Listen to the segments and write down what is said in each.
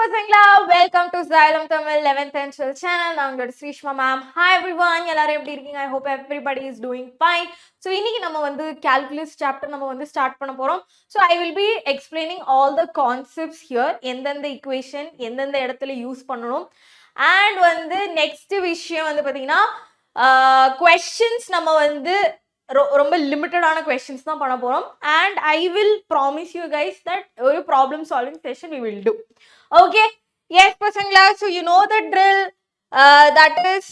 பசங்களா, welcome to Xylem 11&12 channel. நான் உங்களோட ஸ்ரீஷ்மா மேம். Hi everyone, எல்லாரும் எப்படி இருக்கீங்க? I hope everybody is doing fine. So இன்னைக்கு நம்ம வந்து calculus chapter நம்ம வந்து ஸ்டார்ட் பண்ண போறோம். So I will be explaining all the concepts here. எந்தெந்த equation எந்தெந்த இடத்துல யூஸ் பண்ணணும். And வந்து next விஷயம் வந்து பாத்தீங்கன்னா questions நம்ம வந்து ரொம்ப லிமிட்டடான கொஸ்டின்ஸ் தான் பண்ண போறோம். and I will promise you guys that ஒரு problem solving session we will do. Okay, yes பசங்களா, so you know the drill. That is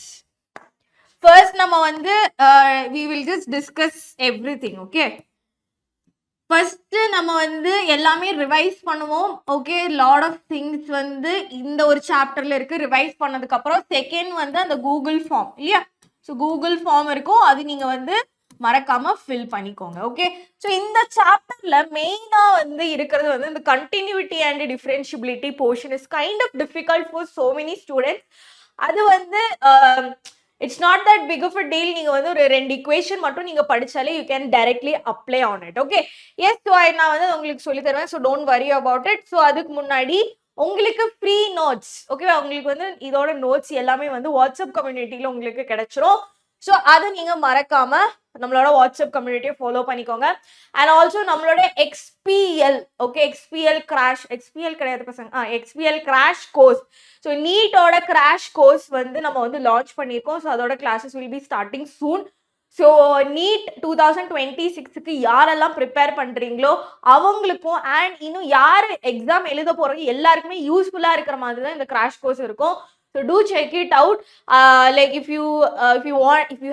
first நம்ம வந்து we will just discuss everything. Okay, first நம்ம வந்து எல்லாமே ரிவைஸ் பண்ணுவோம். Okay, lot of things வந்து இந்த ஒரு சாப்டர்ல இருக்கு. ரிவைஸ் பண்ணதுக்கு அப்புறம் செகண்ட் வந்து அந்த கூகுள் ஃபார்ம் இல்லையா, ஸோ கூகுள் ஃபார்ம் இருக்கும், அது நீங்க வந்து மறக்காம ஃபில் பண்ணிக்கோங்க. ஓகே, ஸோ இந்த சாப்டர்ல மெயினா வந்து இருக்கிறது வந்து இந்த continuity and differentiability portion is kind of difficult for so many students. அது வந்து it's not that big of a deal. நீங்க வந்து ஒரு 2 ஈக்குவேஷன் மட்டும் நீங்க படிச்சாலே you can directly apply on it. Okay, yes, so நான் வந்து உங்களுக்கு சொல்லி தருவேன். So don't worry about it. So அதுக்கு முன்னாடி உங்களுக்கு ஃப்ரீ நோட்ஸ், ஓகேவா, உங்களுக்கு வந்து இதோட நோட்ஸ் எல்லாமே வந்து வாட்ஸ்அப் கம்யூனிட்டியில உங்களுக்கு கிடைச்சிரும். ஸோ அதை நீங்க மறக்காம நம்மளோட வாட்ஸ்அப் கம்யூனிட்டியை ஃபாலோ பண்ணிக்கோங்க. அண்ட் ஆல்சோ நம்மளோட XPL, ஓகே, XPL கிடையாது பசங்க, XPL கிராஷ் கோர்ஸ். ஸோ நீட்டோட கிராஷ் கோர்ஸ் வந்து நம்ம வந்து லான்ச் பண்ணியிருக்கோம். ஸோ அதோட classes will be starting soon. So NEET 2026க்கு யாரெல்லாம் ப்ரிப்பேர் பண்ணுறீங்களோ அவங்களுக்கும் அண்ட் இன்னும் யார் எக்ஸாம் எழுத போகிறோம் எல்லாருக்குமே யூஸ்ஃபுல்லாக இருக்கிற மாதிரி தான் இந்த கிராஷ் கோர்ஸ் இருக்கும். So do check it out. Like if you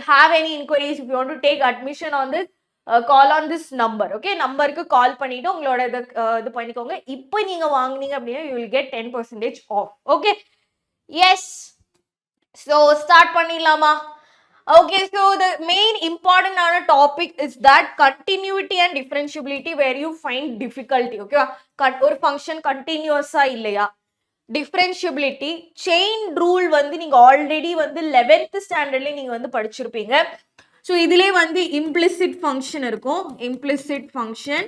have any inquiries, if you want to take admission on this, call on this number. Okay, நம்பருக்கு கால் பண்ணிட்டு உங்களோட இது பண்ணிக்கோங்க. இப்போ நீங்க வாங்குனீங்க அப்படின்னா you will get 10% off. Okay, yes, so start பண்ணிடலாமா? Okay, so the main important topic is that continuity and differentiability where you find difficulty. Okay, ஒரு function continuous இல்லையா, டிஃபரன்ஷியபிலிட்டி செயின் ரூல் வந்து நீங்க ஆல்ரெடி வந்து 11th ஸ்டாண்டர்ட்ல நீங்க வந்து படிச்சிருப்பீங்க. ஸோ இதுலேயே வந்து இம்ப்ளிசிட் ஃபங்க்ஷன் இருக்கும். இம்ப்ளிசிட் ஃபங்க்ஷன்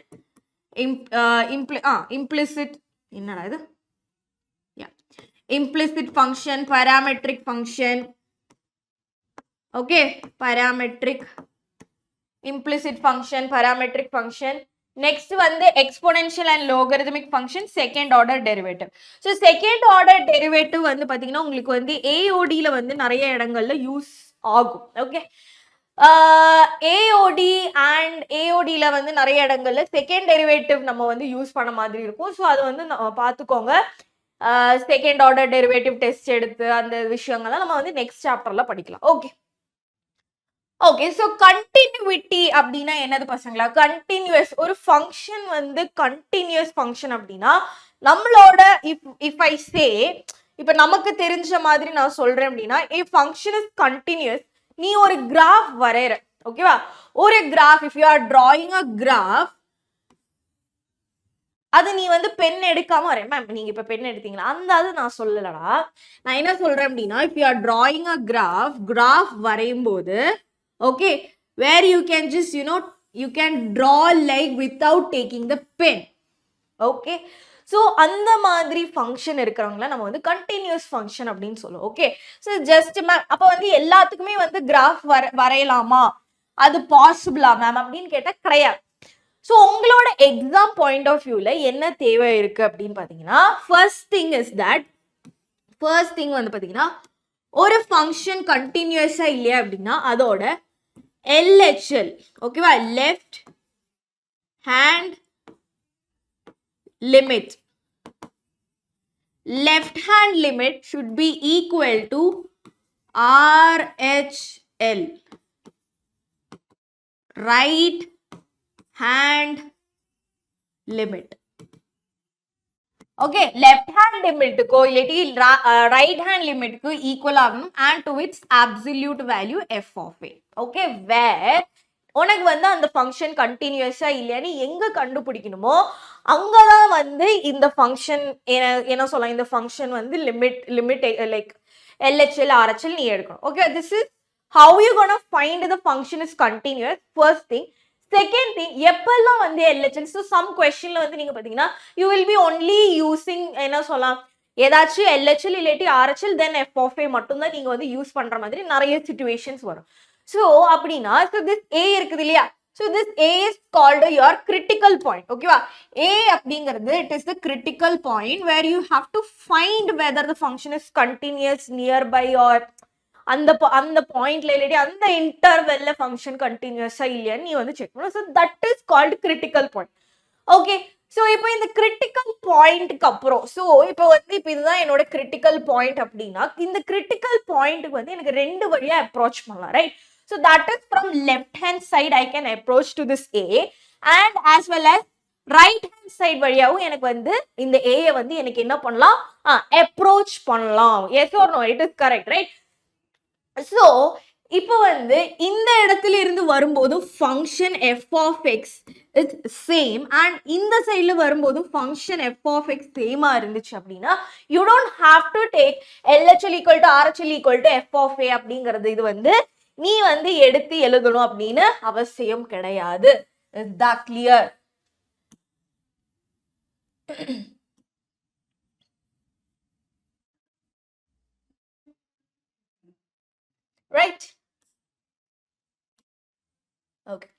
இம்ப்ளிசிட் என்னடா இது, implicit function, parametric function. Okay, parametric implicit function, parametric function. Next வந்து exponential and logarithmic function, second order derivative. So second order derivative வந்து பார்த்தீங்கன்னா உங்களுக்கு வந்து ஏஓடியில் வந்து நிறைய இடங்கள்ல யூஸ் ஆகும். ஓகே, ஏஓடி அண்ட் ஏஓடியில் வந்து நிறைய இடங்கள்ல செகண்ட் டெரிவேட்டிவ் நம்ம வந்து யூஸ் பண்ண மாதிரி இருக்கும். ஸோ அது வந்து பார்த்துக்கோங்க. செகண்ட் ஆர்டர் டெரிவேட்டிவ் டெஸ்ட் எடுத்து அந்த விஷயங்கள்லாம் நம்ம வந்து நெக்ஸ்ட் சாப்டர்ல படிக்கலாம். ஓகே, ஓகே, ஸோ கண்டினியூட்டி அப்படின்னா என்னது பசங்களா? கண்டினியூஸ் ஒரு ஃபங்க்ஷன் வந்து கண்டினியூஸ் ஃபங்க்ஷன் அப்படின்னா நம்மளோட இஃப் ஐ சே, இப்போ நமக்கு தெரிஞ்ச மாதிரி நான் சொல்றேன் அப்படின்னா ஏ ஃபங்க்ஷன் இஸ் கண்டினியூஸ். நீ ஒரு கிராஃப் வரைகிற, ஓகேவா, ஒரு graph, if you are drawing a graph, அது நீ வந்து பென் எடுக்காம வர. மேம் நீங்க இப்ப பென் எடுத்தீங்களா? அந்த அது நான் சொல்லலடா. நான் என்ன சொல்றேன் அப்படின்னா if you are drawing a graph வரையும் போது, okay, where you can just you can draw like without taking the pen. Okay, so அந்த மாதிரி ஃபங்க்ஷன் இருக்கிறவங்கள நம்ம வந்து கண்டினியூஸ் ஃபங்க்ஷன் அப்படின்னு சொல்லுவோம். ஓகே, ஸோ ஜஸ்ட் மேம் அப்போ வந்து எல்லாத்துக்குமே வந்து கிராஃப் வரையலாமா, அது பாசிபிளா மேம் அப்படின்னு கேட்டால் கிடையாது. ஸோ உங்களோட எக்ஸாம் பாயிண்ட் ஆஃப் வியூல என்ன தேவை இருக்கு அப்படின்னு பார்த்தீங்கன்னா ஃபர்ஸ்ட் திங் வந்து பார்த்தீங்கன்னா ஒரு ஃபங்க்ஷன் கண்டினியூஸா இல்லையா அப்படின்னா அதோட LHL, ஓகேவா, left hand limit should be equal to RHL, right hand limit. Okay, left hand லிமிட்டுக்கோ இல்லாட்டி ரைட் ஹேண்ட் லிமிட்டுக்கு ஈக்குவல் ஆகணும் and to it's absolute value f of a. Okay, where உனக்கு வந்து அந்த ஃபங்க்ஷன் கண்டினியூஸா இல்லையான்னு எங்க கண்டுபிடிக்கணுமோ அங்கதான் வந்து இந்த ஃபங்க்ஷன் என்ன சொல்லலாம், இந்த ஃபங்க்ஷன் வந்து லிமிட் லைக் LHL RHL நீ எடுக்கணும். Okay, this is how you gonna find the function is continuous. First thing. Second thing, எப்பெல்லாம் வந்து LHL, so some questionல வந்து நீங்க பாத்தீங்கன்னா you will be only using என்ன சொல்லலாம், ஏதாச்சும் LHL இல்லாட்டி RHL then f of a மட்டும் தான் நீங்க வந்து யூஸ் பண்ற மாதிரி நிறைய situations வரும். So அப்படினா so this a இருக்குது இல்லையா, so this a is called your critical point. ஓகேவா, a அப்படிங்கிறது it is the critical point where you have to find whether the function is continuous nearby or அந்த பாயிண்ட்ல இல்லாட்டி அந்த இன்டர்வெல்ல ஃபங்க்ஷன் கண்டினியூஸா இல்லையான்னு நீ வந்து செக் பண்ணணும். So that is called critical point. Okay, so இப்போ இந்த கிரிட்டிக்கல் பாயிண்ட்க்கு அப்புறம் ஸோ இப்போ இதுதான் என்னோட கிரிட்டிக்கல் பாயிண்ட் அப்படின்னா இந்த கிரிட்டிக்கல் பாயிண்ட்டுக்கு வந்து எனக்கு ரெண்டு வழியா அப்ரோச் பண்ணலாம், right? So that is from left hand side I can approach to this A and as well as right hand side வழியாவும் எனக்கு வந்து இந்த ஏயை வந்து எனக்கு என்ன பண்ணலாம், அப்ரோச் பண்ணலாம். Yes or no, it is correct, right? So இப்போ வந்து இந்த இடத்துல இருந்து வரும்போது function f of x is same and இந்த சைடுல வரும்போது ஃபங்க்ஷன் f of x சேமா இருந்துச்சு அப்படின்னா you don't have to take LHL equal to RHL equal to f of a அப்படிங்கிறது இது வந்து நீ வந்து எடுத்து எழுதணும் அப்படின்னு அவசியம் கிடையாது. Is that clear? Right? Okay.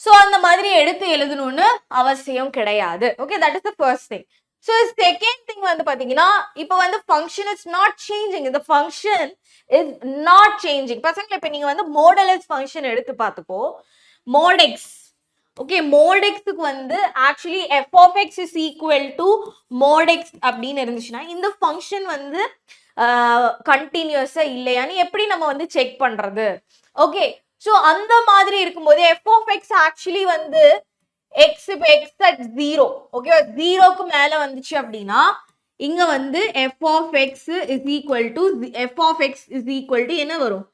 So அந்த மாதிரி எடுத்து எழுதணும்னு அவசியம் கிடையாது. Okay, that is the first thing. So second thing வந்து பாத்தீங்கன்னா இப்போ வந்து function is not changing. The function is not changing. பசங்களே இப்போ நீங்க வந்து modulus function எடுத்து பார்த்துக்கோ, mod x. Okay, mod x க்கு வந்து actually f of x is equal to mod x அப்படின்னு இருந்துச்சுன்னா இந்த function வந்து கண்டினியூஸா இல்லையான்னு எப்படி நம்ம வந்து செக் பண்றது? ஓகே, so அந்த மாதிரி இருக்கும்போது f of x actually வந்து x at 0, ஓகே, 0க்கு மேல வந்துச்சு அப்படின்னா இங்க வந்து f of x is equal to என்ன வரும்?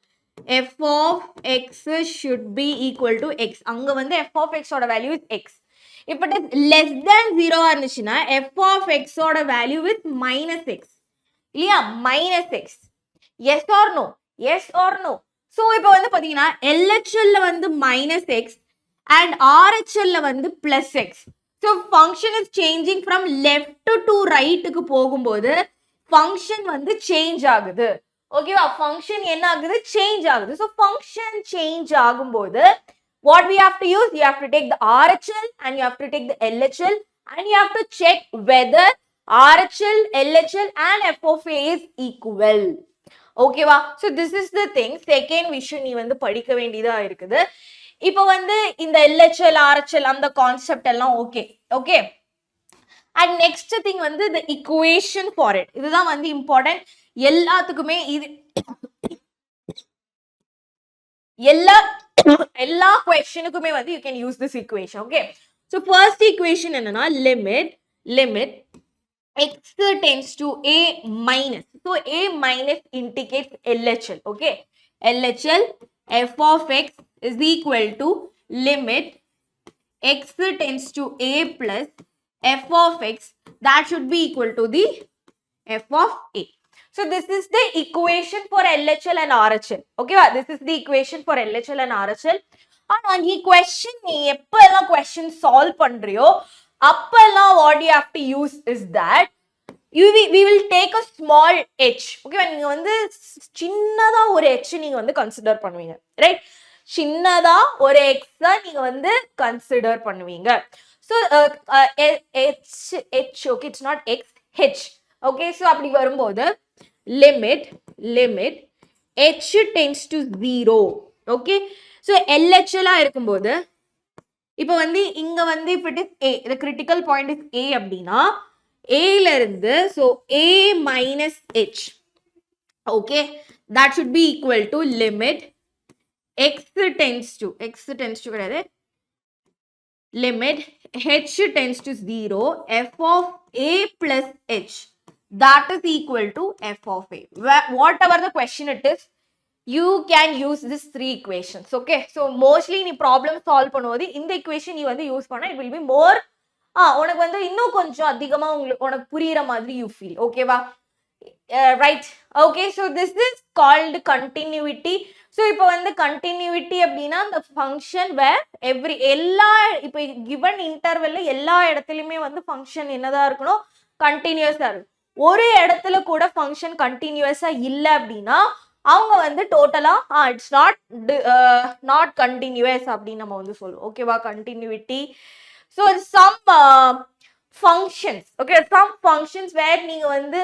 f of x should be equal to x. அங்க வந்து f of x ஓட value is x. if it is less than 0 இருந்துச்சுன்னா f of x ஓட வேல்யூ is minus x. இல்லையா, minus x. yes or no? yes or no? so இப்போ வந்து பாத்தீங்கன்னா LHL ல வந்து minus x and RHL ல வந்து plus x. so function is changing from left to right க்கு போகும்போது function வந்து change ஆகுது. ஓகேவா, function என்ன ஆகுது? change ஆகுது. so function change ஆகும்போது what we have to use? you have to take the RHL and you have to take the LHL and you have to check whether RHL, LHL and f of a is equal. ஓகேவா, so this is the thing. second விஷயம் நீ வந்து படிக்க வேண்டியதா இருக்குது. இப்போ வந்து இந்த LHL, RHL அந்த கான்செப்ட் எல்லாம் okay, okay. and next thing வந்து the equation for it. இதுதான் வந்து important. எல்லாத்துக்குமே இது எல்லா questionக்குமே வந்து you can use this equation. okay, so first equation என்னன்னா limit x tends to a minus. so a minus indicates LHL. okay, LHL f of x is equal to limit x tends to a plus f of x, that should be equal to the f of a. so this is the equation for LHL and RHL. okay, this is the equation for LHL and RHL. ஆனா இந்த question நீ எப்பெல்லாம் question solve பண்றியோ அப்பெல்லாம் what you have to use is that we will take a small h. okay, நீங்க வந்து சின்னதா ஒரு h நீங்க வந்து கன்சிடர் பண்ணுவீங்க, ரைட்? சின்னதா ஒரு x தான் நீங்க வந்து கன்சிடர் பண்ணுவீங்க. so h okay, it's not x, h. okay, so அப்படி வரும்போது limit h tends to 0. okay, so LHL இருக்கும்போது இப்போ வந்து இங்க வந்து if it is a, the critical point is a அப்படின்னா a ல இருந்து so a minus h, okay, that should be equal to limit x tends to கிடையாது, limit h tends to 0 f of a plus h, that is equal to f of a. whatever the question it is, you can use this three equations. okay, so mostly நீ problem solve பண்ணும்போது இந்த equation நீ வந்து use பண்ணா it will be more உனக்கு வந்து இன்னும் கொஞ்சம் அதிகமா உனக்கு புரியுற மாதிரி you feel. ஓகேவா, right? okay, so this is called continuity. so இப்போ வந்து continuity அப்படின்னா the function where எல்லா இப்போ given interval எல்லா இடத்துலயுமே வந்து function என்னதான் இருக்கணும், continuous இருக்கும். ஒரு இடத்துல கூட ஃபங்க்ஷன் கண்டினியூஸா இல்ல அப்படின்னா அவங்க வந்து டோட்டலா இட்ஸ் நாட் கண்டினியூஸ் அப்படின்னு நம்ம வந்து சொல்லுவோம். ஓகேவா? Continuity. So some functions, okay, some functions where நீங்க வந்து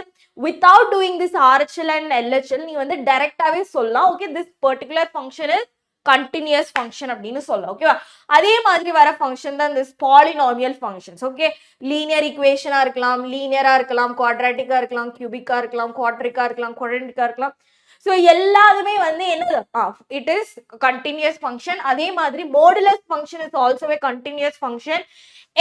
without doing this RHL and LHL நீங்க வந்து டைரக்டாவே சொல்லலாம். okay, this particular function is continuous function அப்படின்னு சொல்லலாம். ஓகேவா? அதே மாதிரி வர ஃபங்க்ஷன் தான் this polynomial functions. okay, linear ஈக்குவேஷனா இருக்கலாம், லீனியரா இருக்கலாம், குவாட்ராட்டிக்கா இருக்கலாம், கியூபிக்கா இருக்கலாம், குவாட்ரிக்கா இருக்கலாம், குவாட்ரண்டிக்கா இருக்கலாம். ஸோ எல்லாருமே வந்து என்னது? It is continuous function. அதே மாதிரி modulus function is also a continuous function.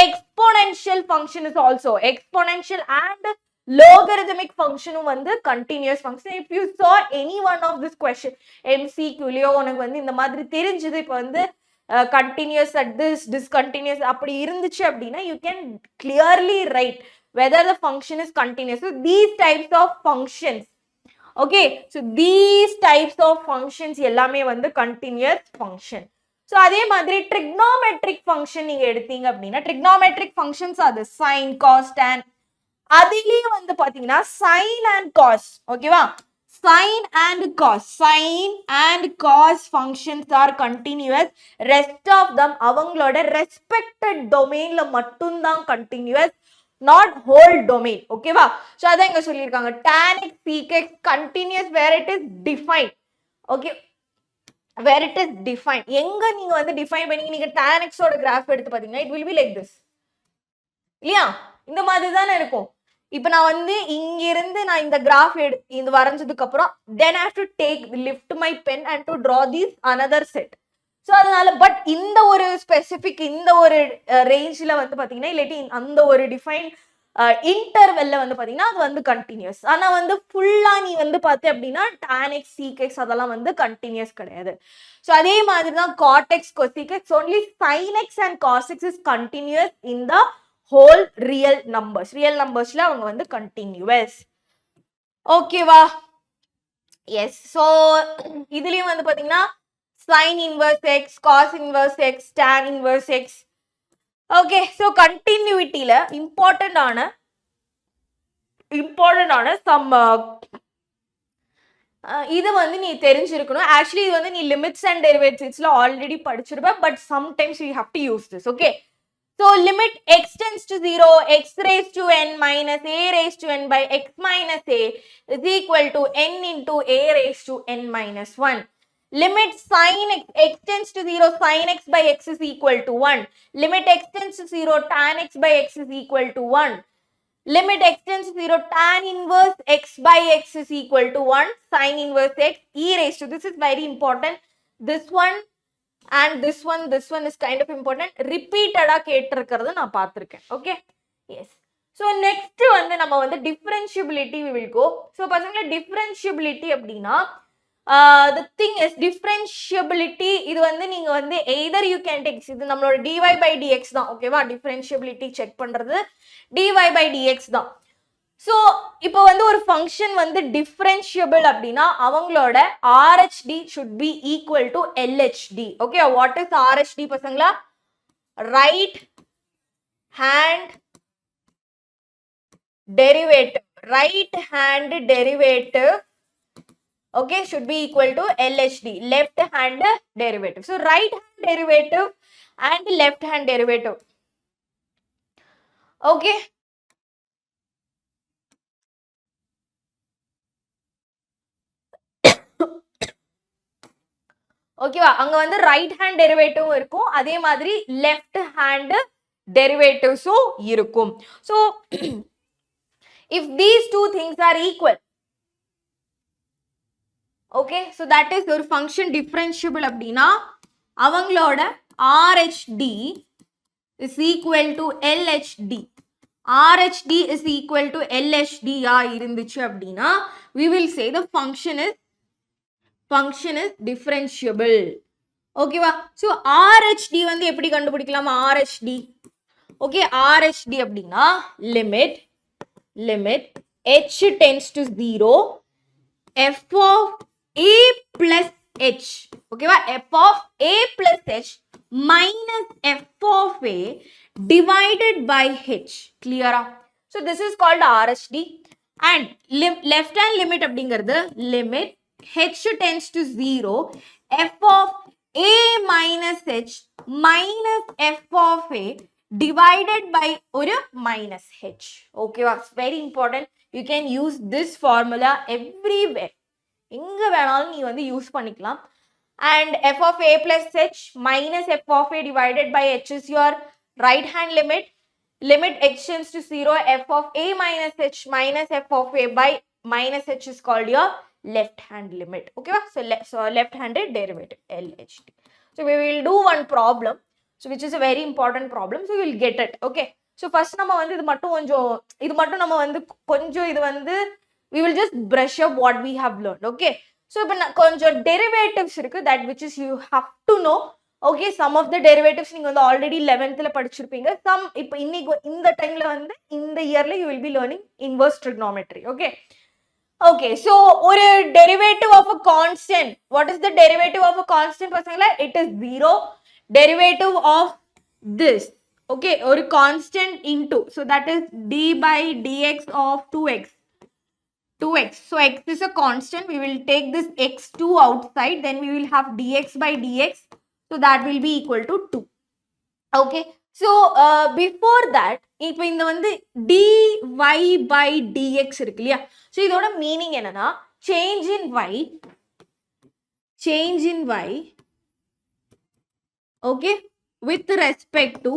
Exponential function is also exponential and logarithmic function வந்து continuous function. If you saw any one of this question MCQலயோ உனக்கு வந்து இந்த மாதிரி தெரிஞ்சது இப்போ வந்து continuous at this, discontinuous அப்படி இருந்துச்சு அப்படின்னா you can clearly write whether the function is continuous. So these types of functions, okay, so these types of functions எல்லாமே வந்து continuous function. So அதே மாதிரி trigonometric function நீங்க எடுத்தீங்க அப்படின்னா trigonometric functions அது sin, cos, tan. அதிலேயே வந்து பாத்தீங்கன்னா sin and cos, ஓகேவா? sin and cos functions are continuous. Rest of them அவங்களோட respected domainல மட்டும்தான் continuous, not whole domain. ஓகேவா? So அதான் இங்க சொல்லியிருக்காங்க tan x sec x continuous where it is defined. okay, where it is defined. எங்க நீங்க வந்து define பண்ணி நீங்க tan x ஓட graph எடுத்து பாத்தீங்கன்னா it will be like this. இல்லையா? இந்த மாதிரி தானே இருக்கும். இப்போ நான் வந்து இங்க இருந்து நான் இந்த graph இந்த வரைஞ்சதுக்கு அப்புறம் then I have to lift my pen and to draw this another set. So அதனால பட் இந்த ஒரு ஸ்பெசிபிக் இந்த ஒரு ரேஞ்சில் வந்து பார்த்தீங்கன்னா இல்லாட்டி அந்த ஒரு டிஃபைன் இன்டர்வெல்ல வந்து பார்த்தீங்கன்னா அது வந்து கண்டினியூஸ். ஆனால் வந்து ஃபுல்லாக நீ வந்து பார்த்து அப்படின்னா tan x sec x அதெல்லாம் வந்து கண்டினியூஸ் கிடையாது. ஸோ அதே மாதிரி தான் cot x cosec x, only sin x and cos x is continuous in the whole real numbers. Real நம்பர்ஸ்ல அவங்க வந்து கண்டினியூஸ். ஓகேவா? எஸ். ஸோ இதுலயும் வந்து பார்த்தீங்கன்னா sin inverse x, cos inverse x, tan inverse x. Okay, so கண்டினியூட்டியில இம்பார்ட்டன்டான sum இது வந்து நீ தெரிஞ்சிருக்கணும். ஆக்சுவலி இது வந்து நீ லிமிட்ஸ் அண்ட் டெரிவேட்டிவ்ஸ்ல ஆல்ரெடி படிச்சிருப்ப, but sometimes you have to use this. Okay, so limit x tends to 0, x raised to n minus a raised to n by x minus a is equal to n into a raised to n minus 1. Limit sin x tends to 0, sin x by x is equal to 1. Limit x tends to 0, tan x by x is equal to 1. Limit x tends to 0, tan inverse x by x is equal to 1. Sin inverse x e raised to, this is very important. This one and this one is kind of important. Repeated கேட்டிருக்கிறது நான் பார்த்திருக்கேன். Okay, yes. So next வந்து நம்ம வந்து differentiability we will go. So பசங்களே differentiability அப்படின்னா the thing is differentiability இது வந்து நீங்க வந்து either you can take, இது நம்மளோட dy by dx தான். ஓகேவா? differentiability செக் பண்றது dy by dx தான். ஸோ இப்போ வந்து ஒரு ஃபங்க்ஷன் வந்து டிஃபரன்ஷியபிள் அப்படின்னா அவங்களோட RHD should be equal to LHD. Okay, what is RHD பசங்களா? Right hand derivative. Right hand derivative, okay, should be equal to LHD, left hand derivative. So right hand derivative and left hand derivative. Okay, ஓகேவா? அங்க வந்து right hand derivative இருக்கும், அதே மாதிரி left hand டெரிவேட்டிவ்ஸும் இருக்கும். So if these two things are equal, okay, so that is ஒரு function differentiable அப்படின்னா அவங்களோட RHD is equal to LHD. RHD is equal to LHD இருந்துச்சு அப்படின்னா we will say the function is differentiable. ஓகேவா? So RHD வந்து எப்படி கண்டுபிடிக்கலாம்? RHD, okay, RHD அப்படின்னா limit h tends to 0 f of a plus h, ஓகேவா? f of a plus h minus f of a divided by h. Clear? So this is called RHD. and left hand limit அப்படிங்கிறது limit h tends to 0 f of a minus h minus f of a divided by ஒரு minus h. Okay, it's very important. You can use this formula everywhere. எங்க வேணாலும் நீ வந்து use பண்ணிக்கலாம். And f of a plus h minus f of a divided by h is your right hand limit. Limit h tends to 0, f of a minus h minus f of a by minus h is called your left hand limit. Okay, so left handed derivative LHD. So we will do one problem, so which is a very important problem, so we will get it. Okay, so first நம்ம வந்து இது மட்டும் நம்ம வந்து கொஞ்சம் இது வந்து we will just brush up what we have learned. Okay, so இப்போ கொஞ்சம் derivatives இருக்கு, that which is you have to know. Okay, some of the derivatives நீங்க வந்து already 11th ல படிச்சிருப்பீங்க. Some இப்போ இன்னைக்கு இந்த டைம்ல வந்து இந்த இயர்ல you will be learning inverse trigonometry. Okay, okay, so ஒரு derivative of a constant, what is the derivative of a constant பசங்களா? It is 0. Derivative of this, okay, ஒரு constant into, so that is d by dx of 2x. 2x. So x is a constant. We will take this x2 outside. Then we will have dx by dx. So that will be equal to 2. Okay. So before that, இப்போ இந்த வந்து dy by dx இருக்கு இல்லையா? So இதோட meaning என்னன்னா change in y, okay, with respect to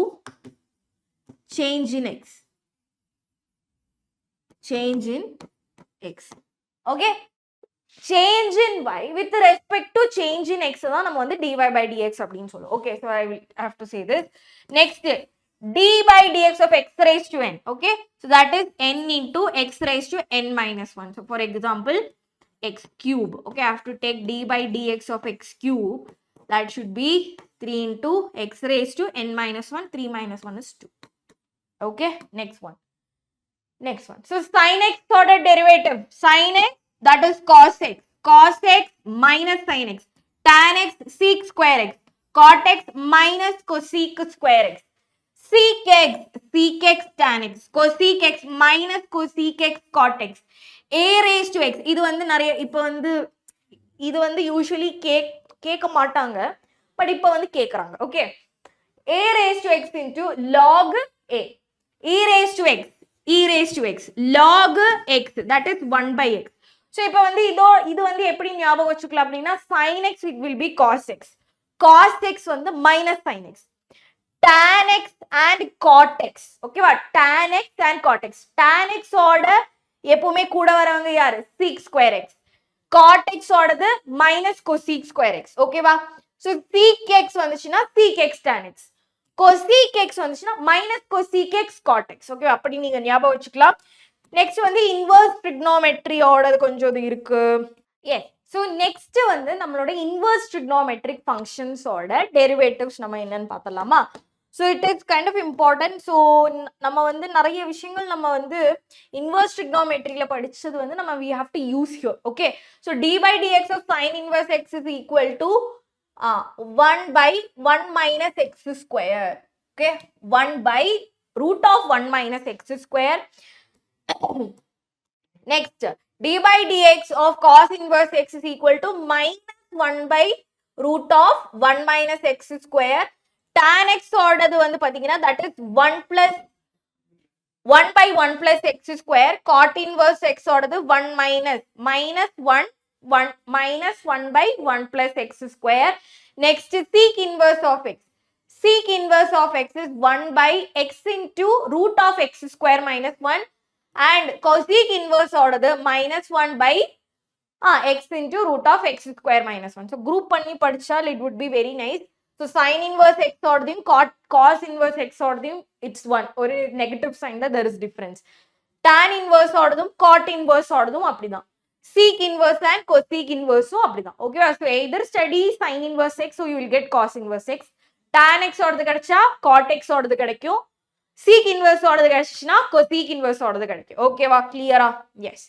change in x. Change in x. Okay, change in y with respect to change in x தான் நம்ம வந்து dy by dx அப்படின்னு சொல்லுவோம். Okay, so I will have to say this. Next, d by dx of x raised to n. Okay, so that is n into x raised to n minus 1. So for example, x cube. Okay, I have to take d by dx of x cube. That should be 3 into x raised to n minus 1. 3 minus 1 is 2. Okay, next one. So sin x order derivative. Sin x, that is cos x. Cos x minus sin x. Tan x sec square x. Cot x minus cosec square x. Sec x tan x. Cosec x minus cosec x cot x. A raised to x. இது வந்து நிறைய இப்போ வந்து இது வந்து usually கேட்க மாட்டாங்க, but இப்போ வந்து கேட்குறாங்க. Okay, a raised to x into log a. E raised to x. E raised to x log x, that is 1 by x. So இப்போ வந்து இது வந்து எப்படி ஞாபகம் வச்சுக்கலாம் அப்படின்னா sin x it will be cos x. Cos x வந்து minus sin x. Tan x and cot x. ஓகேவா? Tan x and cot x. Tan x ஓட எப்பவுமே கூட வரவங்க யாரு? sec square x. Cot x ஓடது minus cosec square x. ஓகேவா? So sec x வந்துச்சுன்னா sec x tan x. cosec x வந்துச்சுன்னா minus cosec x cot x. Okay, அப்படி நீங்க ஞாபகம் வச்சுக்கலாம். நெக்ஸ்ட் வந்து இன்வர்ஸ் ட்ரிக்னோமெட்ரி ஓட கொஞ்சம் இது இருக்கு. எஸ், ஸோ நெக்ஸ்ட் வந்து நம்மளோட இன்வர்ஸ் ட்ரிக்னோமெட்ரிக் ஃபங்க்ஷன்ஸோட டெரிவேட்டிவ்ஸ் நம்ம என்னன்னு பார்த்தலாமா? So it is kind of important. So நம்ம வந்து நிறைய விஷயங்கள் நம்ம வந்து இன்வர்ஸ் ட்ரிக்னோமெட்ரியில் படிச்சது வந்து நம்ம we have to use here. Okay, so d by dx of sine inverse x is equal to 1 by 1 minus x square. Okay, 1 by root of 1 minus x square. Next, d by dx of cos inverse x is equal to minus 1 by root of 1 minus x square. Tan x order வந்து பாத்தீங்கன்னா that is 1 plus 1 by 1 plus x square. Cot inverse x order 1 minus 1 minus 1 by 1 plus x square. Next is sec inverse of x. Sec inverse of x is 1 by x into root of x square minus 1, and cosec inverse order minus 1 by x into root of x square minus 1. So group பண்ணி படிச்சால் it would be very nice. So sin inverse x order cos inverse x order it's 1. ஒரு negative sign that there is difference. Tan inverse order cot inverse order அப்படிதான். Sec inverse and cosec inverse அப்படிதான். Okay, so either study sin inverse x, so you will get cos inverse x. Tan x ஓடது கிடைச்சா cot x ஓடது கிடைக்கும். Sec inverse ஓடது கிடைச்சுனா cosec inverse ஓடது கிடைக்கும். ஓகேவா? கிளியரா? S.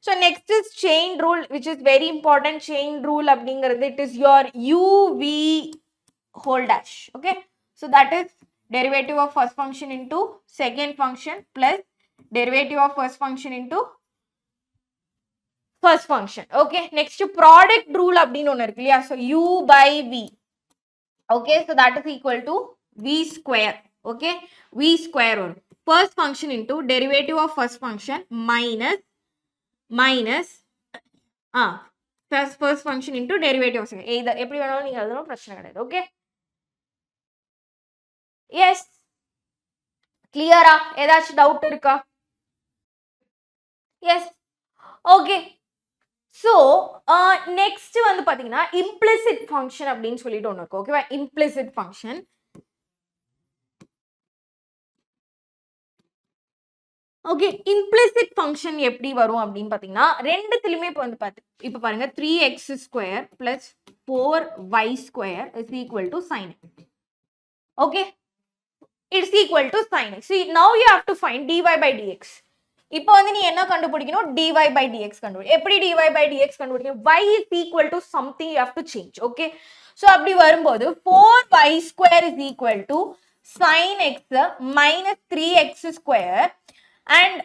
So next is chain rule, which is very important. Chain rule அப்படிங்கிறது it is your uv whole dash. Okay, so that is derivative of first function into second function plus derivative of first function into first function. Okay, next product rule அப்படின்னு ஒன்று இருக்கு இல்லையா? So u by v. Okay, so that is equal to v square. Okay, v square வரும். First function into derivative of first function minus first function into derivative of second. Either எப்படி வேணாலும் நீங்க எழுதணும், பிரச்சனை கிடையாது. Okay, yes, clear-ஆ? ஏதாச்சும் doubt இருக்கா? Yes, okay. So next வந்து பாத்தீங்கன்னா implicit function அப்படின்னு சொல்லிட்டு ஒன்று இருக்கு. ஓகேவா? implicit function. Okay, implicit function எப்படி வரும் அப்படின்னு பாத்தீங்கன்னா ரெண்டுத்துலயுமே இப்போ பாருங்க 3x² plus 4y² is equal to sin x. Okay, it's equal to sin x. See, now you have to find dy by dx. இப்போ வந்து நீ என்ன கண்டுபிடிக்கணும்? dy by dx கண்டுபிடி. எப்படி dy by dx கண்டுபிடிக்கணும்? y is equal to something you have to change. Okay, so அப்படி வரும்போது 4y² is equal to sin x minus 3x² and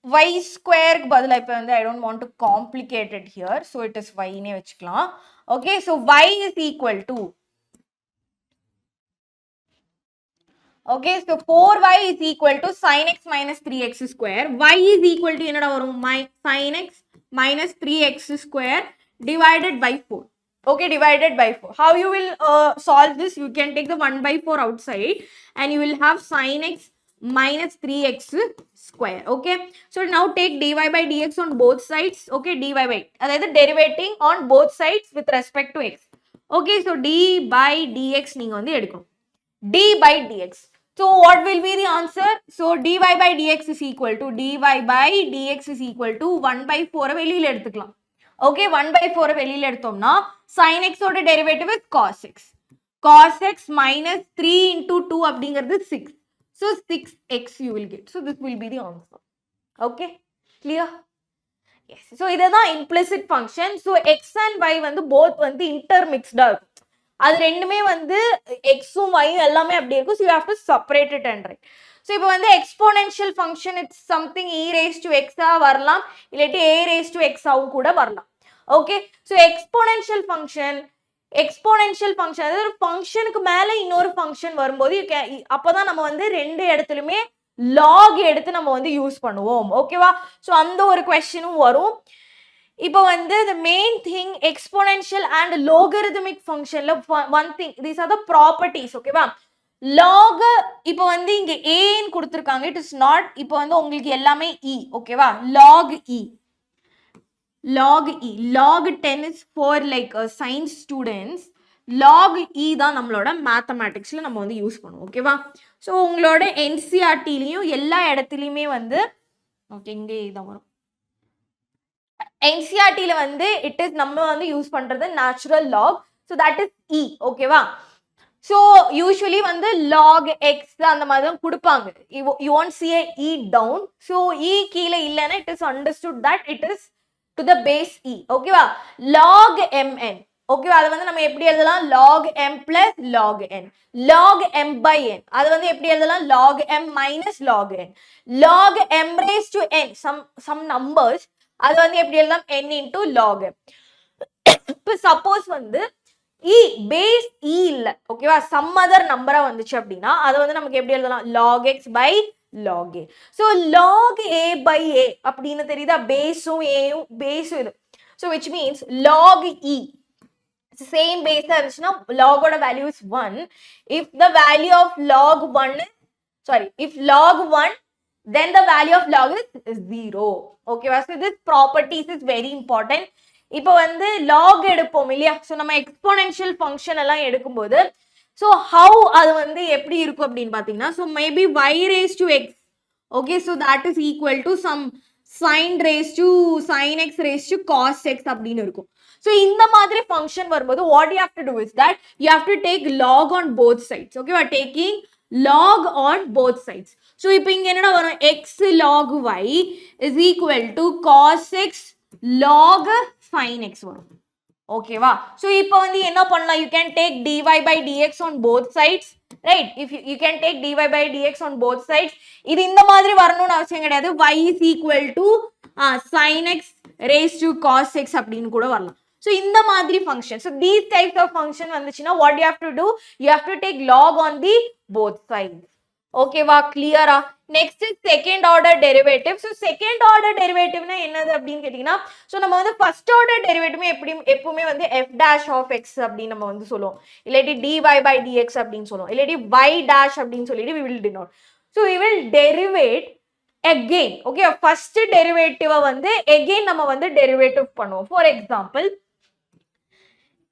y square க்கு பதிலா இப்போ வந்து I don't want to complicate it here, so it is y னே வச்சுக்கலாம். Okay, so y is equal to, okay, so 4y is equal to sin x minus 3x². y is equal to என்னடா வரும்? sin x minus 3x² divided by 4. Okay, divided by 4. How you will solve this? You can take the 1/4 outside and you will have sin x minus 3x². Okay, so now take dy by dx on both sides. Okay, dy by, அதாவது derivating on both sides with respect to x. Okay, so d by dx நீங்க வந்து எடுக்கணும். d by dx. So what will be the answer? So dy by dx is equal to dy by dx is equal to 1/4 வெளியில எடுத்துக்கலாம். Okay, 1/4 வெளியில எடுத்தோம்னா sin x ஓட derivative is cos x. Cos x minus 3 into 2 அப்படிங்கிறது 6. So 6x you will get. So this will be the answer. Okay, clear? Yes. So இதுதான் implicit function. So x and y வந்து both வந்து intermixed இருக்கும். அது ரெண்டுமே வந்து xும் yும் எல்லாமே அப்படி இருக்கும். So you have to separate it and write. So இப்போ வந்து exponential function it's something e raised to x வரலாம், இல்லாட்டி a raised to x ஆவும் கூட வரலாம். Okay, so exponential function அதாவது ஒரு ஃபங்க்ஷனுக்கு மேல இன்னொரு ஃபங்க்ஷன் வரும்போது அப்பதான் நம்ம வந்து ரெண்டு இடத்துலயுமே லாக் எடுத்து நம்ம வந்து யூஸ் பண்ணுவோம். ஓகேவா? ஸோ அந்த ஒரு கொஸ்டினும் வரும். இப்போ வந்து the main thing exponential and logarithmic functionல one thing, these are the properties. ஓகேவா? log இப்போ வந்து இங்க a ன்னு கொடுத்திருக்காங்க, it is not, இப்போ வந்து உங்களுக்கு எல்லாமே e. ஓகேவா? log e log 10 is for like science students. log e தான் நம்மளோட மேத்தமேட்டிக்ஸ்ல நம்ம வந்து யூஸ் பண்ணுவோம். ஓகேவா? ஸோ உங்களோட என்சிஆர்டிலையும் எல்லா இடத்துலையுமே வந்து ஓகே இங்கே இதான் வரும். என்சிஆர்டில வந்து இட் இஸ் நம்ம வந்து யூஸ் பண்றது natural log. So that is e. ஓகேவா? ஸோ யூஸ்வலி வந்து லாக் எக்ஸ் அந்த மாதிரி தான் கொடுப்பாங்க. You want see a e down. So e கீழே இல்லைன்னா it is understood that it is to the base e. ஓகேவா? log mn. ஓகேவா? அது வந்து நம்ம எப்படி எழுதலாம்? log m plus log n. log m by n அது வந்து எப்படி எழுதலாம்? log m minus log n. log m raised to n some numbers அது வந்து எப்படி எழுதலாம்? n into log m. இப்போ சப்போஸ் வந்து e base e இல்ல, ஓகேவா, some other நம்பரா வந்துச்சு அப்படின்னா அது வந்து நமக்கு எப்படி எழுதலாம்? log x by log a. So log a by a அப்படின்னு தெரியுதா? பேஸும் ஏயும் பேஸும் இது. So which means log e same base இருந்துச்சுன்னா log ஓட value is 1. If the value of log 1 if log 1 then the value of log is 0. Okay, so this properties is very important. இப்போ வந்து log எடுப்போம் இல்லையா? So நம்ம exponential function எல்லாம் எடுக்கும்போது so how அது வந்து எப்படி இருக்கும் அப்படின்னு பார்த்தீங்கன்னா, so maybe y raised to x. Okay, so that is equal to some sin raised to sin x raised to cos x அப்படின்னு இருக்கும். ஸோ இந்த மாதிரி ஃபங்க்ஷன் வரும்போது what you have to do is that you have to take log on both sides. Okay, we are taking log on both sides. So இப்போ இங்க என்னடா வரும்? x log y is equal to cos x log sin x வரும். ஓகேவா? So இப்போ வந்து என்ன பண்ணலாம்? You can take dy by dx on both sides, right? If you can take dy by dx on both sides. இது இந்த மாதிரி வரணும்னு அவசியம் கிடையாது. y is equal to sin x raised to cos x அப்படின்னு கூட வரலாம். So இந்த மாதிரி function. So these types of function வந்துச்சுன்னா what you have to do? You have to take log on the both sides. Okay வா, clear ah? Next is second order derivative. So second order derivative னா என்னது அப்படின்னு கேட்டீங்கன்னா, so நம்ம வந்து first order derivative எப்பவுமே வந்து f dash of x அப்படின்னு நம்ம வந்து சொல்லுவோம். இல்லாட்டி dy by dx அப்படின்னு சொல்லுவோம். இல்லாட்டி y dash அப்படின்னு சொல்லிட்டு we will denote. So we will derivate again. Okay, first derivative வந்து again நம்ம வந்து derivative பண்ணுவோம். For example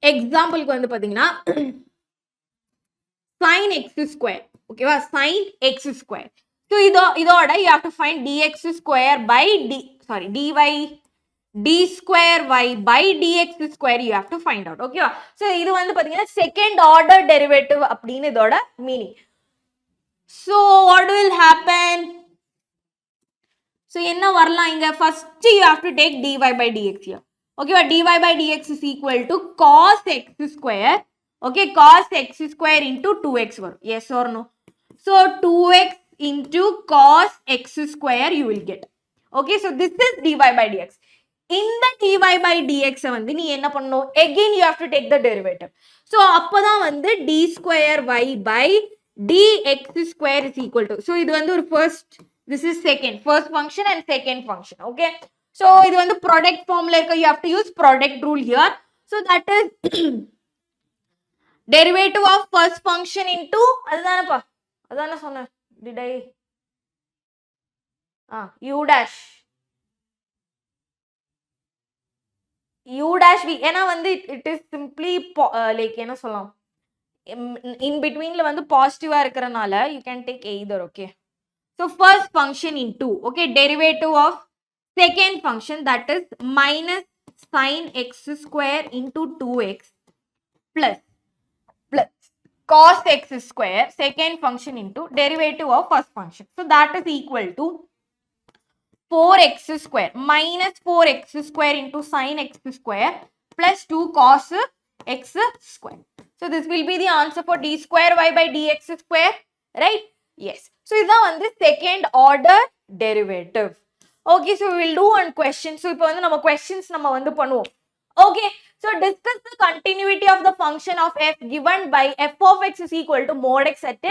க்கு வந்து பாத்தீங்கன்னா sin x square. Okay வா, sin x square. So இதோட you have to find dx square by d square y by dx square you have to find out. Okay வா, so இது வந்து பாத்தீங்கன்னா second order derivative அப்படின்னு இதோட meaning. So what will happen? So என்ன வரலாம் இங்க, first you have to take dy by dx here. Okay வா, dy by dx is equal to cos x square. Okay, cos x square into 2x வரும். Yes or no? So 2x into cos x square you will get. Okay, so this is dy by dx. இந்த dy by dx வந்து நீ என்ன பண்ணணும், again you have to take the derivative. So அப்பதான் வந்து d square y by dx square is equal to, so இது வந்து ஒரு this is first function and second function. Okay, so இது வந்து product formula இருக்க, you have to use product rule here. So that is derivative of first function into அதானே சொன்னேன், did I u dash v, ஏன்னா வந்து it is simply like என்ன சொல்லலாம், in betweenல வந்து பாசிட்டிவா இருக்கறனால you can take either. Okay, so first function into, okay, derivative of second function, that is minus sin x square into 2x plus cos x square, second function into derivative of first function. So that is equal to 4x square minus 4x square into sin x square plus 2 cos x square. So this will be the answer for d square y by dx square, right? Yes. So this is the second order derivative. Okay, so we will do one question. So இப்போ வந்து நம்ம questions நம்ம வந்து பண்ணுவோம். Okay, so discuss the continuity of the function of f given by f of x is equal to mod x at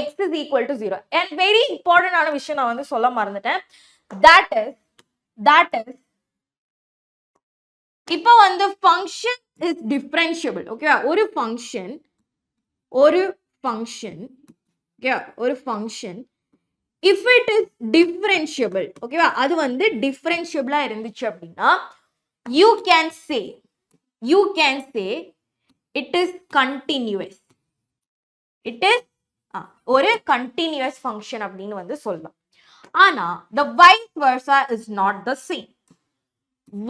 x is equal to 0. And very important ஆன விஷயம் நான் வந்து சொல்ல மறந்துட்டேன். That is இப்போ வந்து function is differentiable. Okay, ஒரு function okay, ஒரு function if it is differentiable, okay, அது வந்து differentiable இருந்துச்சு அப்படின்னா you can say it is continuous. It is ஒரு continuous function அப்படின்னு வந்து சொல்லலாம். ஆனா the vice versa is not the same.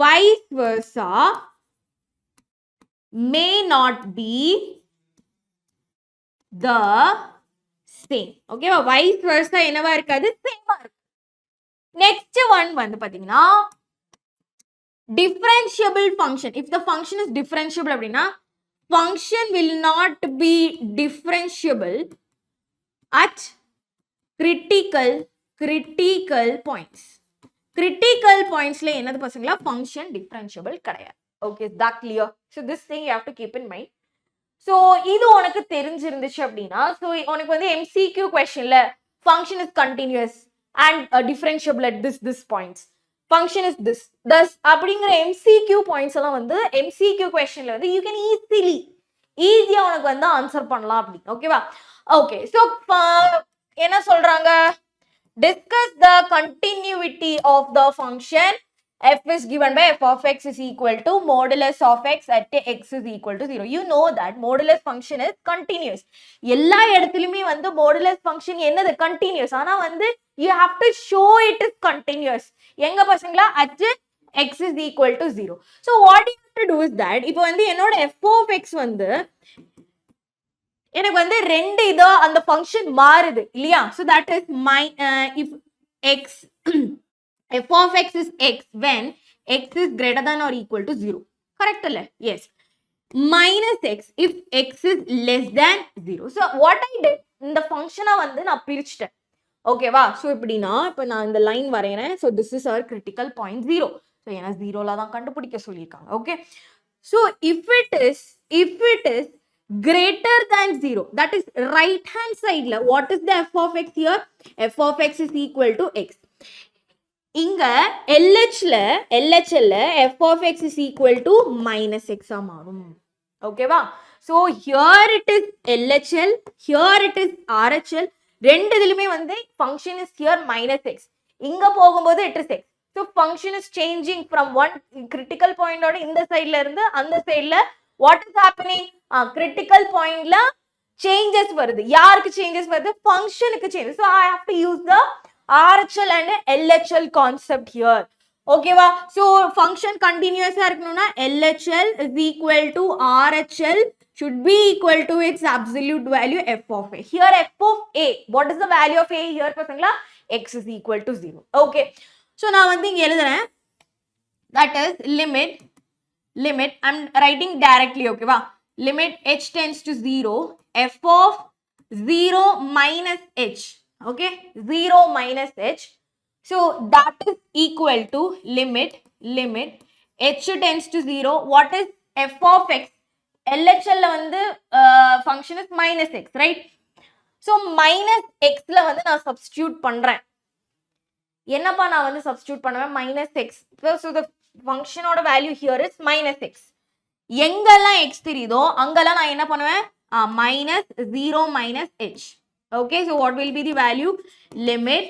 Vice versa may not be the same. Okay, vice versa என்னவா இருக்காது, சேமா இருக்கு. Next one வந்து பாத்தீங்கன்னா differentiable function. If the function is differentiable அப்படின்னா function will not be differentiable at critical points. Critical pointsல என்னது பசங்களா, function differentiable கிடையாது. Okay, is that clear? So this thing you have to keep in mind. So இது உனக்கு தெரிஞ்சிருந்துச்சு அப்படின்னா, so உனக்கு வந்து MCQ questionல function is continuous and differentiable at this points, function is this thus அப்படிங்கிற MCQ points எல்லாம் வந்து MCQ questionல வந்து you can easy உனக்கு வந்து ஆன்சர் பண்ணலாம் அப்படி. ஓகேவா? ஓகே, so என்ன சொல்றாங்க, discuss the continuity of the function f is given by f of x is equal to modulus of x at x is equal to 0. You know that modulus function is continuous. எல்லா இடத்துலயுமே வந்து modulus function என்னது, continuous. ஆனா வந்து you have to show it is continuous. எங்க பசங்களா, at x is equal to 0. So what you have to do is that இப்போ வந்து என்னோட f of x வந்து எனக்கு வந்து ரெண்டு இதோ அந்த ஃபங்க்ஷன் மாறுது இல்லையா. so that is my if x f of x is x when x is greater than or equal to 0. correct அல்ல? yes. minus x if x is less than 0. so what I did, இந்த ஃபங்க்ஷனை வந்து நான் பிரிச்சிட்டேன். ஓகேவா? so இப்படின்னா இப்போ நான் இந்த லைன் வரையறேன். so this is our critical point 0. So ஏன்னா ஜீரோல தான் கண்டுபிடிக்க சொல்லியிருக்காங்க. Okay, so if it is greater than 0, that is right hand side la, what is the f of x here? F of x is equal to x. இங்க LHL f of x is equal to minus x மாறும். ஓகேவா? So here it is LHL, here it is RHL. ரெண்டு இதிலுமே வந்து function is here minus x. இங்க போகும்போது it is x. So function is changing from one critical point ஓட இந்த சைடுல இருந்து அந்த சைடுல what is happening? Critical point la changes வருது. யாருக்கு changes வருது? Function க்கு changes. So I have to use the RHL and LHL concept here. Okay va? So function continuous இருக்கணும்னா LHL is equal to RHL should be equal to its absolute value f of a. Here f of a. What is the value of a here பசங்களா? X is equal to 0. Okay. So நான் வந்து இங்க எழுதுறேன். That is limit I'm writing directly. Okay va? Limit h tends to 0 f of 0 minus h. Okay, 0 minus h. So that is equal to limit h tends to 0. What is f of x? LHL la வந்து function is minus x, right? So minus x la வந்து நான் substitute பண்றேன். என்னப்பா நான் வந்து substitute பண்ணுவேன்? minus x. So the function oda value here is minus x. எங்கெல்லாம் x தெரியுதோ அங்கெல்லாம் நான் என்ன பண்ணுவேன்? minus 0 minus h. Okay, so what will be the value? Limit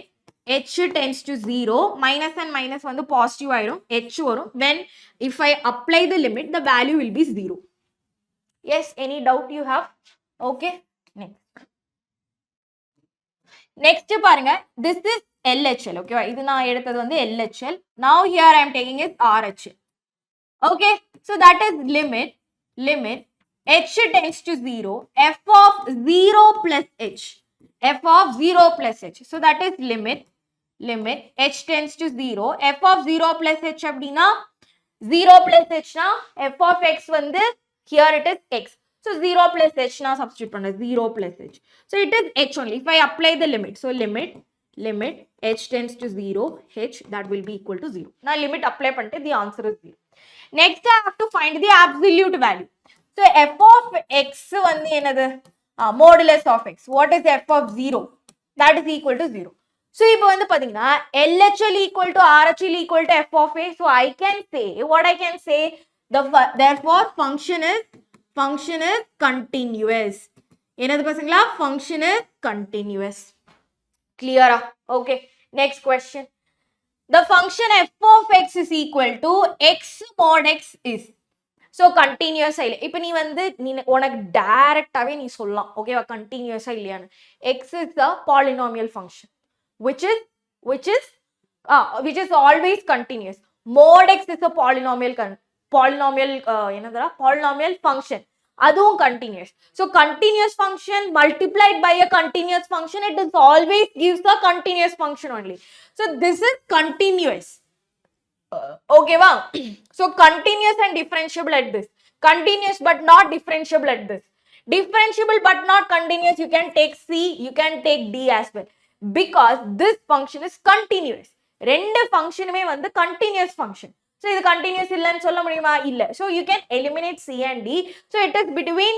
h tends to 0. Minus and minus வந்து positive ஆயிடும். h வரும். When if I apply the limit, the value will be 0. Yes, any doubt you have? Okay, next பாருங்க. This is LHL. Okay, இது நான் எடுத்தது வந்து LHL. Now here I am taking is RHL. Okay, so that is limit h tends to 0 f of 0 plus h. F of 0 plus h. So that is limit h tends to 0 f of 0 plus h அப்படினா 0 plus h na f of x வந்து here it is x. So 0 plus h na substitute பண்ண 0 plus h. So it is h only. If I apply the limit, so limit h tends to 0 h, that will be equal to 0. Now limit apply பண்ணிட்டு the answer is 0. Next I have to find the absolute value. So f of x வந்து என்னது? Modulus of x. What is f of 0? That is equal to 0. So இப்போ வந்து பாத்தீங்கன்னா LHL equal to RHL equal to f of a. So I can say, what I can say, therefore function is continuous. என்னது பசங்களா? Function is continuous. Clear? Okay. Next question. The function f of x is equal to x mod x is. So continuous இல்ல. இப்போ நீ வந்து உனக்கு டைரக்டாவே நீ சொல்லலாம். ஓகேவா? continuous இல்லையான்னு. X is a polynomial function which is always continuous. Mod x is a polynomial function. அதுவும் continuous. So continuous function multiplied by a continuous function, it is always gives the continuous function only. So this is continuous. Okay va? So continuous and differentiable at this. Continuous but not differentiable at this. Differentiable but not continuous, you can take C, you can take D as well. Because this function is continuous. ரெண்டு ஃபங்க்ஷனுமே வந்து continuous function. So இது continuous இல்லைன்னு சொல்ல முடியுமா? இல்ல. So you can eliminate C and D. So it is between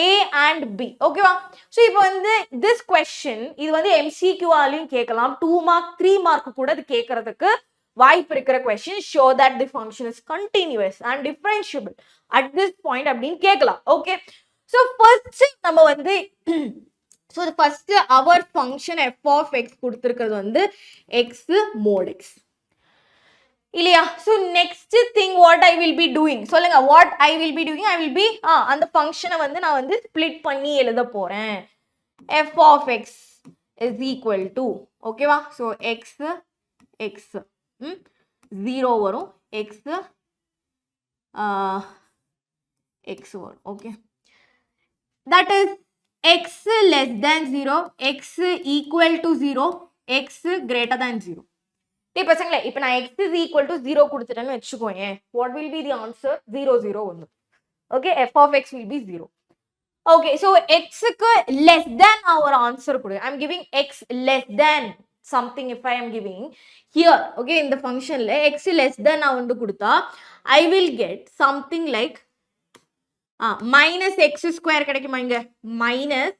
A and B. ஓகேவா? So இப்போ வந்து this question இது வந்து MCQ ஆலையும் கேட்கலாம். 2 mark 3 mark கூட இது கேட்கறதுக்கு வாய்ப்பு இருக்கிற question. Show that the function is continuous and differentiable at this point அப்படின்னு கேட்கலாம். Okay. So first நம்ம வந்து so the first our function f of x கொடுத்திருக்கிறது வந்து x mod x. இல்லையா? So next thing what I will be doing, சொல்லுங்க, what I will be doing, I will be அந்த ஃபங்க்ஷனை வந்து நான் வந்து ஸ்ப்ளிட் பண்ணி எழுத போறேன். f of x is equal to, ஓகேவா? So x 0 வரும், x வரும். Okay, that is x less than 0, x equal to 0, x greater than 0. டேய் பசங்களே, இப்போ நான் x is equal to 0 கொடுத்துட்டேன்னு வச்சுக்கோங்க. What will be the answer? 0 0 வந்து. Okay, f of x will be 0. Okay, so x க்கு less than our answer கொடு. I'm giving x less than. something if I am giving here, okay, in the function x less than நான் வந்து கொடுத்தா I will get something like minus x square கிடைக்குமா இங்க minus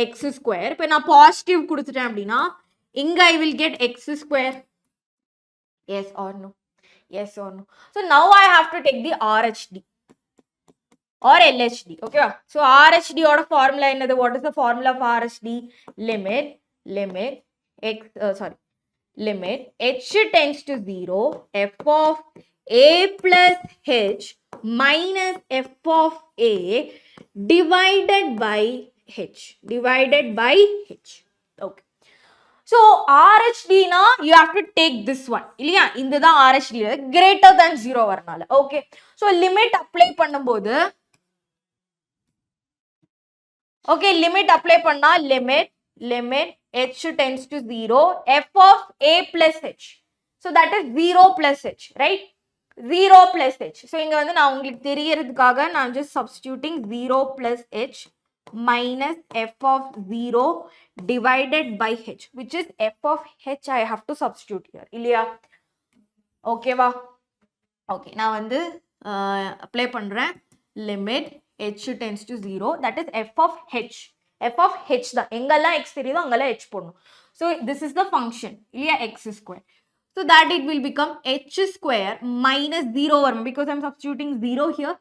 x square. இப்போ நான் positive கொடுத்துட்டேன் அப்படின்னா இங்க I will get x square. Yes or no? Yes or no? So now I have to take the RHD or LHD. Okay, so RHD or formula என்னது? What is the formula of RHD? Limit x limit h tends to 0 f of a plus h minus f of a divided by h. Okay, so RHD na you have to take this one இல்லையா? இந்த தான் RHD greater than 0 வரனால. Okay, so limit apply பண்ணும்போது okay, limit apply பண்ணா limit h tends to 0 f of a plus h. So that is 0 plus h, right? 0 plus h. So இங்க வந்து நான் உங்களுக்கு தெரியறதுக்காக நான் just substituting 0 plus h minus f of 0 divided by h, which is f of h I have to substitute here. இல்லையா? Okay வா? Okay, நான் வந்து apply பண்றேன் limit h tends to 0, that is f of h. f of h தான் எங்கெல்லாம் x தெரியுதோ அங்கெல்லாம் h போடணும். So this is the function இல்லையா? x square. So that it will become h square minus 0 வரும் because I am substituting 0 here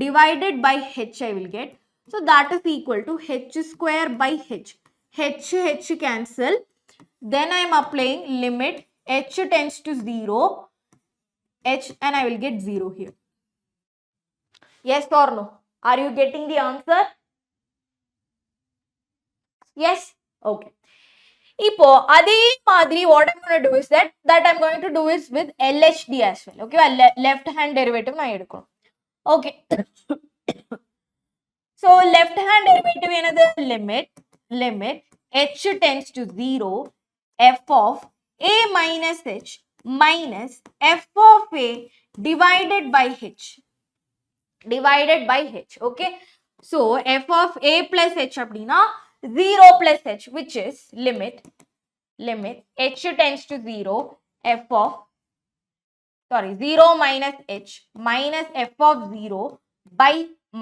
divided by h I will get. So that is equal to h square by h. h cancel. Then I am applying limit h tends to 0 h and I will get 0 here. Yes or no? Are you getting the answer? Yes? Okay. இப்போ அதே மாதிரி what I'm going to do is that I'm going to do is with LHD as well. Okay, left hand derivative நான் எடுக்கணும். Okay. So left hand derivative என்னது? Limit h tends to 0 f of a minus h minus f of a divided by h. Okay, so f of a plus h அப்படினா 0 plus h, which is limit h tends to 0 f of 0 minus h minus f of 0 by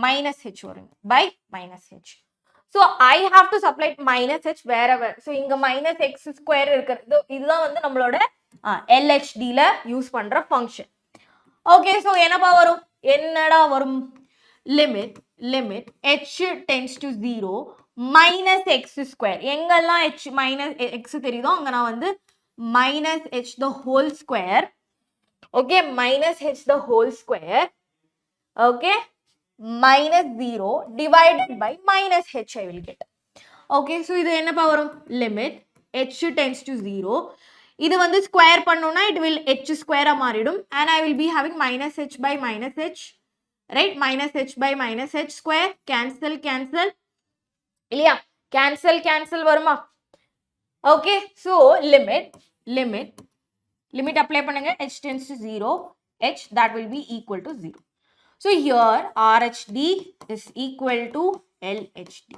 minus h வரும் by minus h. So I have to substitute minus h wherever. So இங்க minus x square இருக்கிறது இதுதான் வந்து நம்மளோட LHD ல use பண்ற function. Okay, so என்னப்பா வரும்? என்னடா வரும்? limit h tends to 0 minus x square. எங்கெல்லாம் h minus x தெரியுதோ அங்க நான் வந்து minus h the whole square. Okay, minus h the whole square. Okay, minus 0 divided by minus h I will get. Okay, so இது என்னப்பா வரும்? limit h tends to 0. இது வந்து ஸ்கொயர் பண்ணோம்னா it will h square மாறிடும் and I will be having minus h by minus h, right? Minus h by minus h square cancel இல்லையா? cancel வருமா? Okay, so limit apply பண்ணுங்க h tends to 0 h, that will be equal to 0. So here RHD is equal to LHD.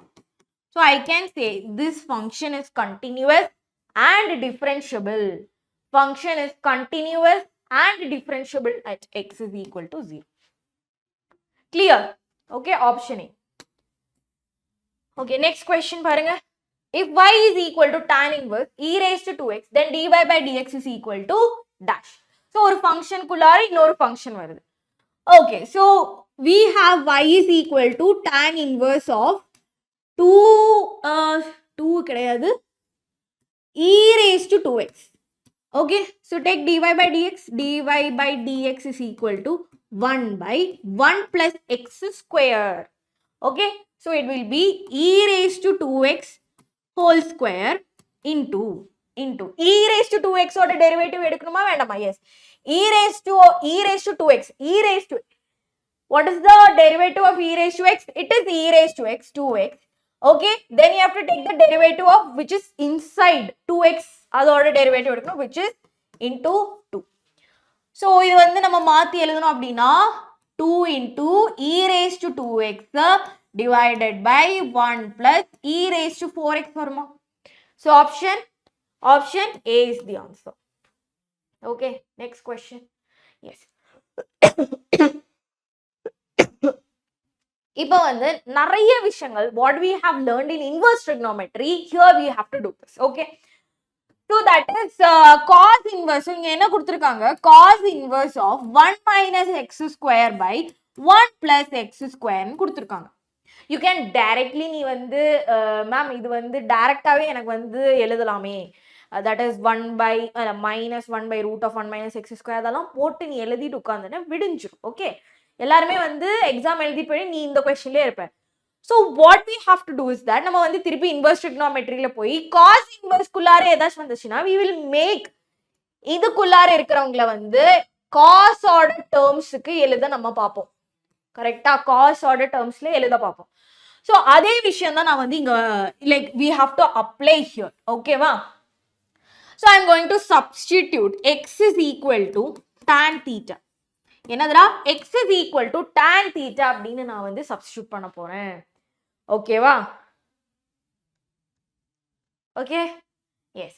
So I can say this function is continuous and differentiable. Function is continuous and differentiable at x is equal to 0. Clear? Okay, option A. Okay, next question paranga. If y is equal to tan inverse e raised to 2x, then dy by dx is equal to dash. So ஒரு function குள்ளார இன்னொரு function வருது. Okay, so we have y is equal to tan inverse of 2 கிடையாது e raised to 2x. Okay, so take dy by dx is equal to 1 by 1 plus x square. Okay, so it will be e raised to 2x whole square into e raised to 2x oda derivative எடுக்கணுமா வேண்டாமா? Yes, e raised to 2x. What is the derivative of e raised to x? It is e raised to x 2x. Okay, then you have to take the derivative of which is inside 2x, அதோட derivative எடுக்கணும், which is into 2. So இது வந்து நம்ம மாத்தி எழுதணும் அப்படின்னா 2 into e raised to 2x divided by 1 plus e raised to 4x வருமா? So option Option A is the answer. Okay, next question. Yes. இப்போ வந்து நிறைய விஷயங்கள் what we have learned in inverse trigonometry, here we have to do this. Okay, so that is cos inverse. இங்க என்ன கொடுத்திருக்காங்க, cos inverse of 1 minus x square by 1 plus x square ன்னு கொடுத்திருக்காங்க. You can directly நீ வந்து ma'am இது வந்து டைரக்டாவே எனக்கு வந்து எழுதலாமே, that is 1 by minus 1 by root of 1 minus x square, அதெல்லாம் போட்டு நீ எழுதிட்டு உட்கார்ந்தேன்னா விடிஞ்சிரும். ஓகே, எல்லாருமே வந்து எக்ஸாம் எழுதி போய் நீ இந்த கொஸ்டின்லயே இருப்ப. So what we have to do is that நம்ம வந்து திருப்பி inverse trigonometryல போய் cos inverse குள்ளார ஏதாச்சும் வந்துச்சுன்னா we will make இதுக்குள்ளார இருக்கிறவங்கள வந்து cos ஓட டேர்ம்ஸ்க்கு எழுத நம்ம பார்ப்போம். கரெக்டா, cos ஓட டேர்ம்ஸ்ல எழுத பார்ப்போம். So அதே விஷயம் தான் நான் வந்து இங்க like we have to apply here. ஓகேவா? So I am going to substitute x is equal to tan theta. என்னதுடா, x is equal to tan theta அப்படின்னு நான் வந்து substitute பண்ண போறேன். ஓகேவா? Okay, yes.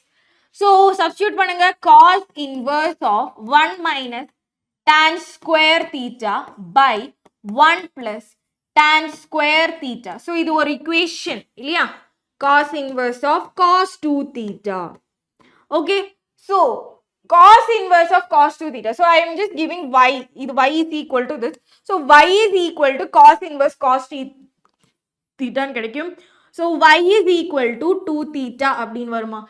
So substitute பண்ணுங்க, cos inverse of 1 minus tan square theta by 1 plus tan square theta. So இது ஒரு equation இல்லையா, cos inverse of cos 2 theta. Okay, so cos inverse of cos 2 theta. So I am just giving y. Y is equal to this. So y is equal to cos inverse cos theta கிடைக்கும். So y is equal to 2 theta அப்படின்னு வருமா.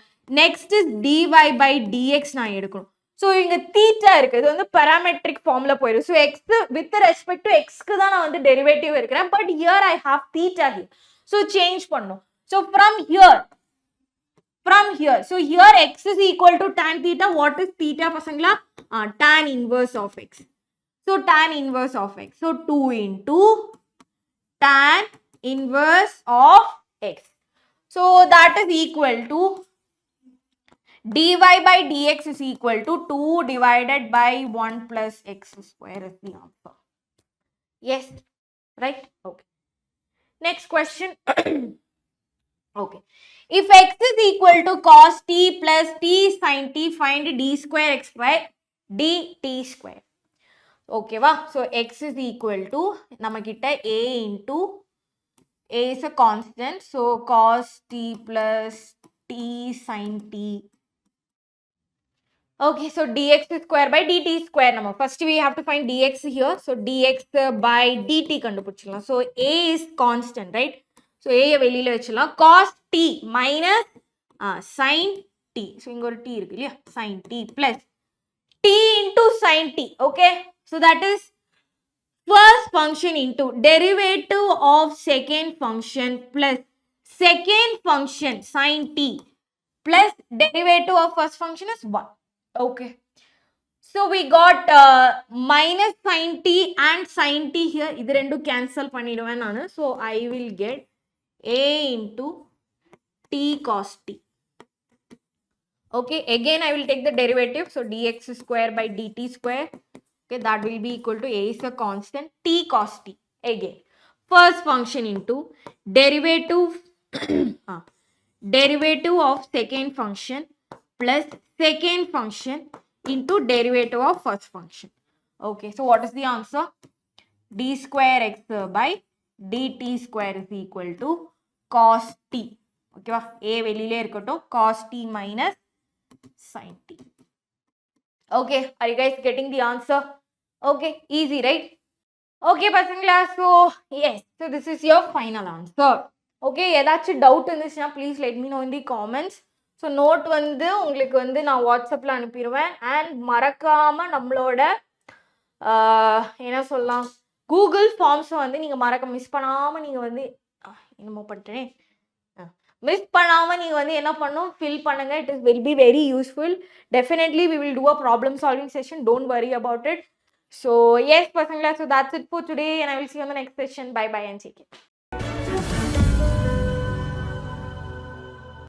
Next is dy by dx நான் எடுக்கணும். So இங்க theta இருக்கு, இது வந்து parametric formula போயிடும். So x with respect to x க்கு தான் நான் வந்து derivative எடுக்கிறேன், but here I have theta here. So change பண்ணணும். So from here, so here x is equal to tan theta. What is theta pasangla? Tan inverse of x. So tan inverse of x. So 2 into tan inverse of x. So that is equal to dy by dx is equal to 2 divided by 1 plus x square is the answer. Yes, right? Okay. Next question. Okay. If x is equal to cos t plus t sin t, find d square x square dt square. Okay, va? So x is equal to namakita a into a is a constant. So cos t plus t sin t. Okay, so dx square by dt square. Nama first we have to find dx here. So dx by dt kandupidichalam. So a is constant, right? So a வெளியில வச்சலாம், cos t minus sin t. So இங்க ஒரு t இருக்கு இல்லையா, sin t plus t into sin t. Okay, so that is first function into derivative of second function plus second function sin t plus derivative of first function is 1. Okay, so we got minus sin t and sin t here. இது ரெண்டும் cancel பண்ணிடுவேன் நானு. So I will get a into t cos t. Okay, again I will take the derivative. So dx square by dt square. Okay, that will be equal to a is a constant, t cos t. Again, first function into derivative derivative of second function plus second function into derivative of first function. Okay, so what is the answer? d square x by dt square is equal to cos t. Okay, a வெளியிலே இருக்கட்டும், cos t minus sin t. Okay, are you guys getting the answer? Okay, easy, right? Okay, pasangla, so yes, so this is your final answer. Okay, ஏதாச்சும் doubt இருந்துச்சுன்னா please let me know in the comments. So note வந்து உங்களுக்கு வந்து நான் வாட்ஸ்அப்ல அனுப்பிடுவேன். And மறக்காம நம்மளோட என்ன சொல்லலாம், கூகுள் ஃபார்ம்ஸை வந்து நீங்கள் மிஸ் பண்ணாமல் நீங்கள் வந்து என்னமோ பண்ணுறேன் மிஸ் பண்ணாமல் நீங்கள் வந்து என்ன பண்ணணும், ஃபில் பண்ணுங்கள். It is will be very useful. Definitely we will do a problem solving session. Don't worry about it. So yes பசங்களா, so that's it for today and I will see you on the next session. Bye bye and take care.